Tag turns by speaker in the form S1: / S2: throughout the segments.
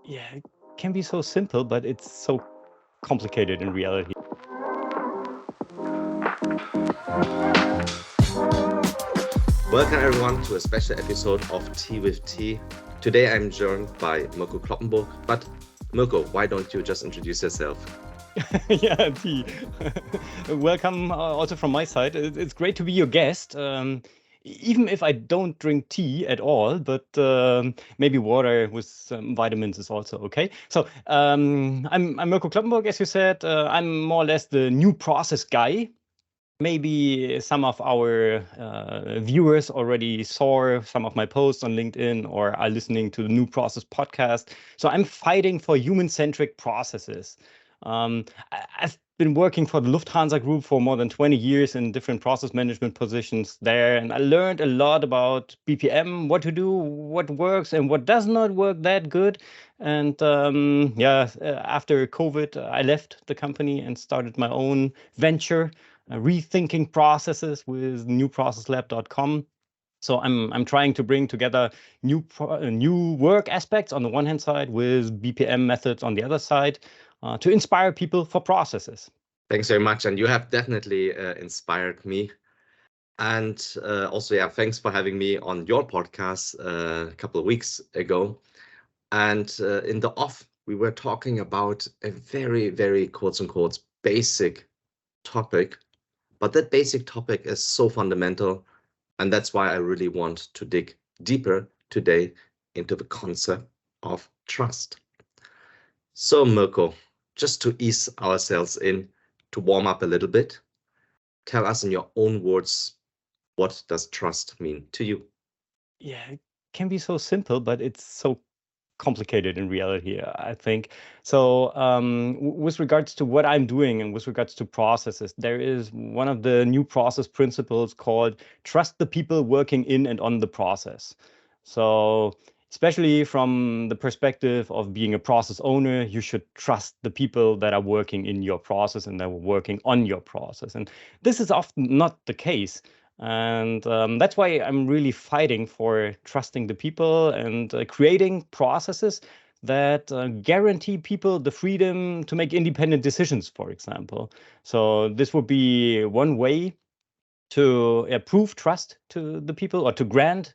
S1: Yeah, it can be so simple, but it's so complicated in reality.
S2: Welcome everyone to a special episode of Tea with Tea. Today I'm joined by Mirko Kloppenburg. But Mirko, why don't you just introduce yourself?
S1: Yeah, T. Welcome also from my side. It's great to be your guest. Even if I don't drink tea at all, but maybe water with some vitamins is also okay. So I'm Mirko Kloppenburg, as you said. I'm more or less the new process guy. Maybe some of our viewers already saw some of my posts on LinkedIn or are listening to the New Process podcast. So I'm fighting for human-centric processes. I've been working for the Lufthansa Group for more than 20 years in different process management positions there, and I learned a lot about BPM, what to do, what works, and what does not work that good. And after COVID, I left the company and started my own venture, rethinking processes with newprocesslab.com. So I'm trying to bring together new work aspects on the one hand side with BPM methods on the other side, to inspire people for processes.
S2: Thanks very much. And you have definitely inspired me. And also, yeah, thanks for having me on your podcast a couple of weeks ago. And in the off, we were talking about a very, very quotes unquote basic topic. But that basic topic is so fundamental. And that's why I really want to dig deeper today into the concept of trust. So, Mirko, just to ease ourselves in, to warm up a little bit, tell us in your own words, what does trust mean to you?
S1: Yeah, it can be so simple, but it's so complicated in reality, I think. So, with regards to what I'm doing and with regards to processes, there is one of the new process principles called trust the people working in and on the process. So, especially from the perspective of being a process owner, you should trust the people that are working in your process and that are working on your process. And this is often not the case. And that's why I'm really fighting for trusting the people and creating processes that guarantee people the freedom to make independent decisions, for example. So this would be one way to prove trust to the people or to grant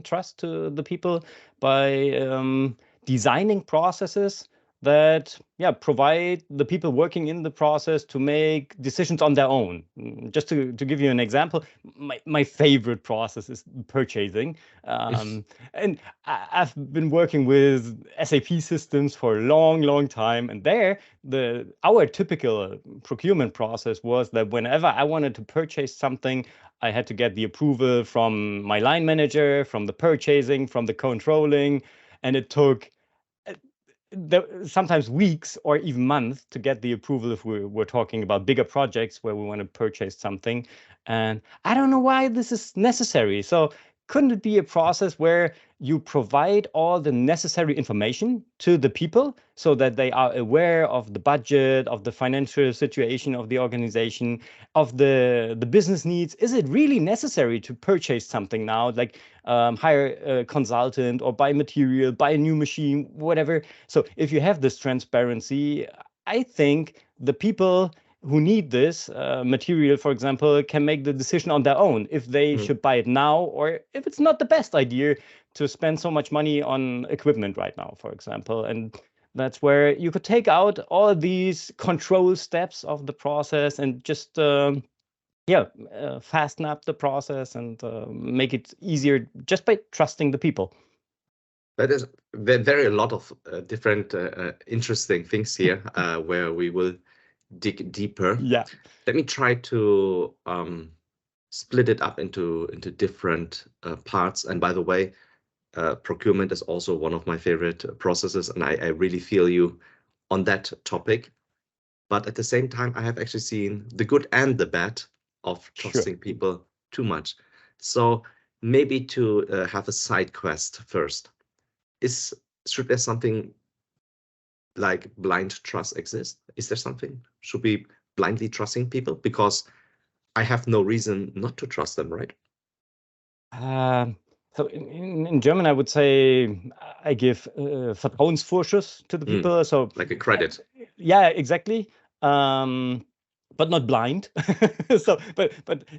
S1: trust to the people by designing processes that provide the people working in the process to make decisions on their own. Just to give you an example, my favorite process is purchasing. And I've been working with SAP systems for a long time, and there our typical procurement process was that whenever I wanted to purchase something, I had to get the approval from my line manager, from the purchasing, from the controlling, and it took sometimes weeks or even months to get the approval if we're talking about bigger projects where we want to purchase something. And I don't know why this is necessary. So couldn't it be a process where you provide all the necessary information to the people so that they are aware of the budget, of the financial situation of the organization, of the business needs? Is it really necessary to purchase something now, like hire a consultant or buy material, buy a new machine, whatever? So if you have this transparency, I think the people who need this material, for example, can make the decision on their own if they
S2: Mm.
S1: should buy it now or if it's not the best idea to spend so much money on equipment right now, for example. And that's where you could take out all these control steps of the process and just fasten up the process and make it easier just by trusting the people.
S2: That is very a lot of different interesting things here where we will dig deeper.
S1: Yeah,
S2: Let me try to split it up into different parts. And by the way, procurement is also one of my favorite processes, and I really feel you on that topic. But at the same time, I have actually seen the good and the bad of
S1: sure.
S2: trusting people too much. So maybe to have a side quest first. Should there something like blind trust exist? Is there something? Should we blindly trusting people? Because I have no reason not to trust them, right?
S1: So in German, I would say I give Vertrauensvorschuss to the people. So
S2: like a credit.
S1: yeah, exactly. But not blind. So, but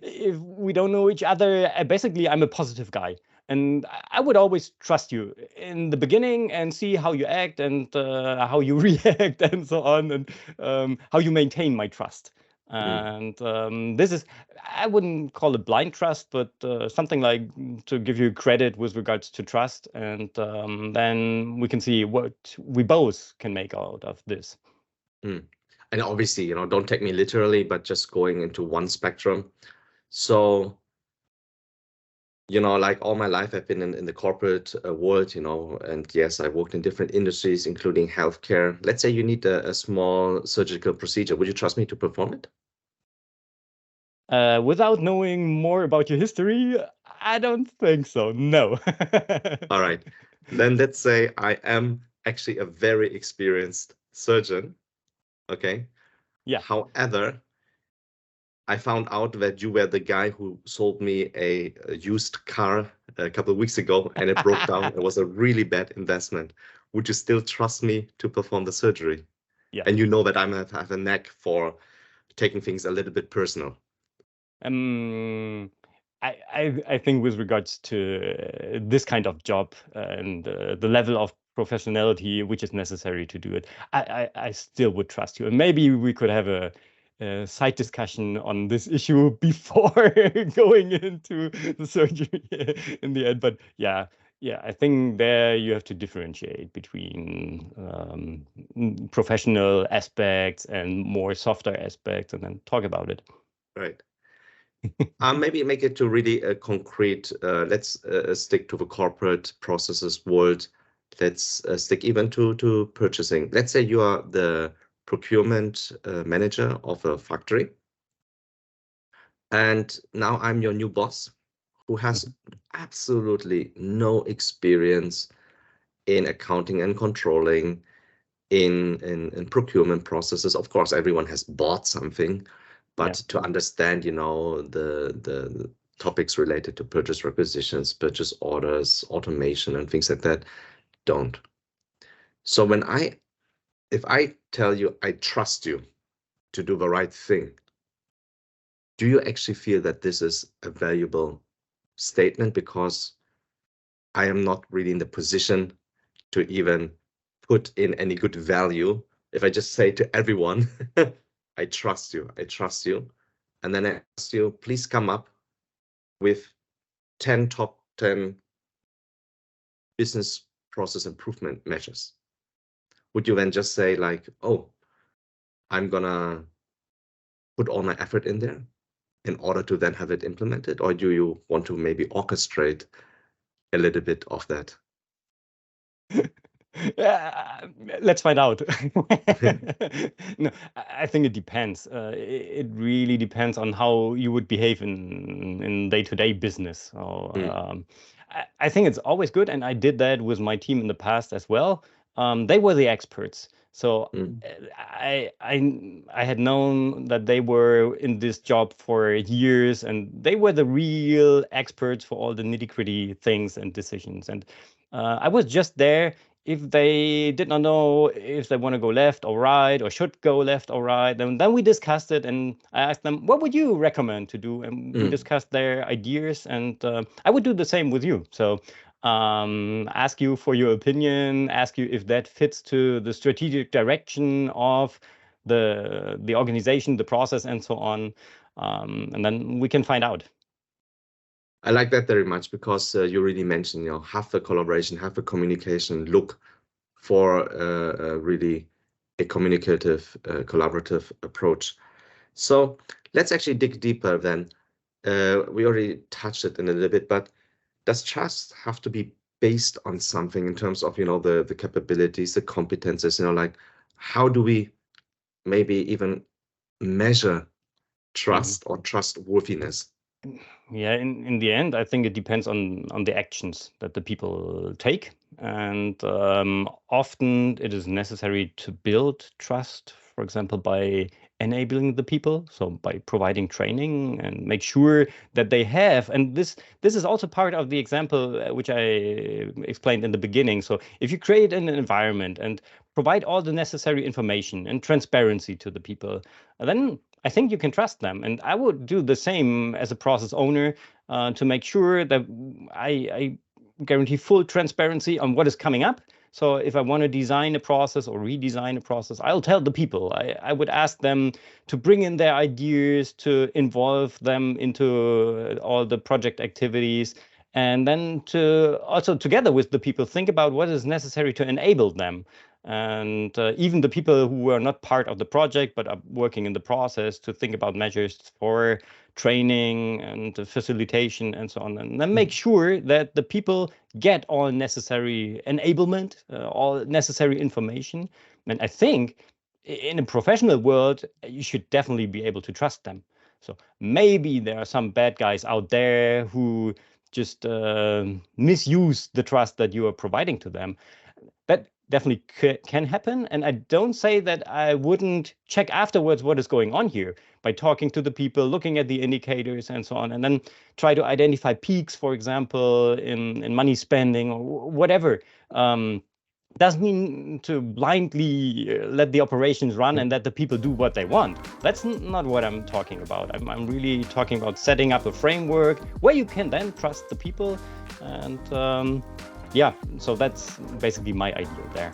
S1: if we don't know each other, basically, I'm a positive guy, and I would always trust you in the beginning and see how you act and how you react and so on, and how you maintain my trust. And this is, I wouldn't call it blind trust, but something like to give you credit with regards to trust. And then we can see what we both can make out of this.
S2: And obviously, don't take me literally, but just going into one spectrum. So, like all my life, I've been in the corporate world, and yes, I worked in different industries, including healthcare. Let's say you need a small surgical procedure. Would you trust me to perform it?
S1: Without knowing more about your history, I don't think so. No.
S2: All right. Then let's say I am actually a very experienced surgeon. Okay.
S1: Yeah.
S2: However, I found out that you were the guy who sold me a used car a couple of weeks ago and it broke down. It was a really bad investment. Would you still trust me to perform the surgery?
S1: Yeah.
S2: And you know that I have a knack for taking things a little bit personal.
S1: I think with regards to this kind of job and the level of professionality which is necessary to do it, I still would trust you. And maybe we could have a side discussion on this issue before going into the surgery in the end. But yeah, I think there you have to differentiate between professional aspects and more softer aspects, and then talk about it.
S2: Right. Maybe make it to really a concrete, let's stick to the corporate processes world. Let's stick even to purchasing. Let's say you are the procurement manager of a factory. And now I'm your new boss who has absolutely no experience in accounting and controlling, in procurement processes. Of course, everyone has bought something, but to understand, the topics related to purchase requisitions, purchase orders, automation, and things like that, don't. So if I tell you I trust you to do the right thing, do you actually feel that this is a valuable statement? Because I am not really in the position to even put in any good value. If I just say to everyone, I trust you, and then I ask you, please come up with 10 top 10 business process improvement measures. Would you then just say like, oh, I'm gonna put all my effort in there in order to then have it implemented? Or do you want to maybe orchestrate a little bit of that?
S1: Let's find out. No, I think it depends. It really depends on how you would behave in day-to-day business. So, I think it's always good, and I did that with my team in the past as well. They were the experts, so I had known that they were in this job for years, and they were the real experts for all the nitty-gritty things and decisions. And I was just there if they did not know if they want to go left or right or should go left or right. Then we discussed it, and I asked them, what would you recommend to do? And we discussed their ideas, and I would do the same with you. So ask you for your opinion, ask you if that fits to the strategic direction of the organization, the process, and so on. And then we can find out.
S2: I like that very much because you really mentioned, have the collaboration, have the communication, look for really a communicative, collaborative approach. So let's actually dig deeper then. We already touched it in a little bit, but does trust have to be based on something in terms of, the capabilities, the competences, like how do we maybe even measure trust or trustworthiness?
S1: Yeah, in the end, I think it depends on the actions that the people take, and often it is necessary to build trust, for example, by enabling the people, so by providing training and make sure that they have, and this is also part of the example which I explained in the beginning. So if you create an environment and provide all the necessary information and transparency to the people, then I think you can trust them. And I would do the same as a process owner to make sure that I guarantee full transparency on what is coming up. So if I want to design a process or redesign a process, I'll tell the people. I would ask them to bring in their ideas, to involve them into all the project activities, and then to also, together with the people, think about what is necessary to enable them. And even the people who are not part of the project but are working in the process, to think about measures for training and facilitation and so on, and then make sure that the people get all necessary enablement, all necessary information. And I think in a professional world, you should definitely be able to trust them. So maybe there are some bad guys out there who just misuse the trust that you are providing to them. That definitely can happen. And I don't say that I wouldn't check afterwards what is going on here by talking to the people, looking at the indicators and so on, and then try to identify peaks, for example, in money spending or whatever. Doesn't mean to blindly let the operations run and let the people do what they want. That's not what I'm talking about. I'm really talking about setting up a framework where you can then trust the people. And yeah, so that's basically my idea there.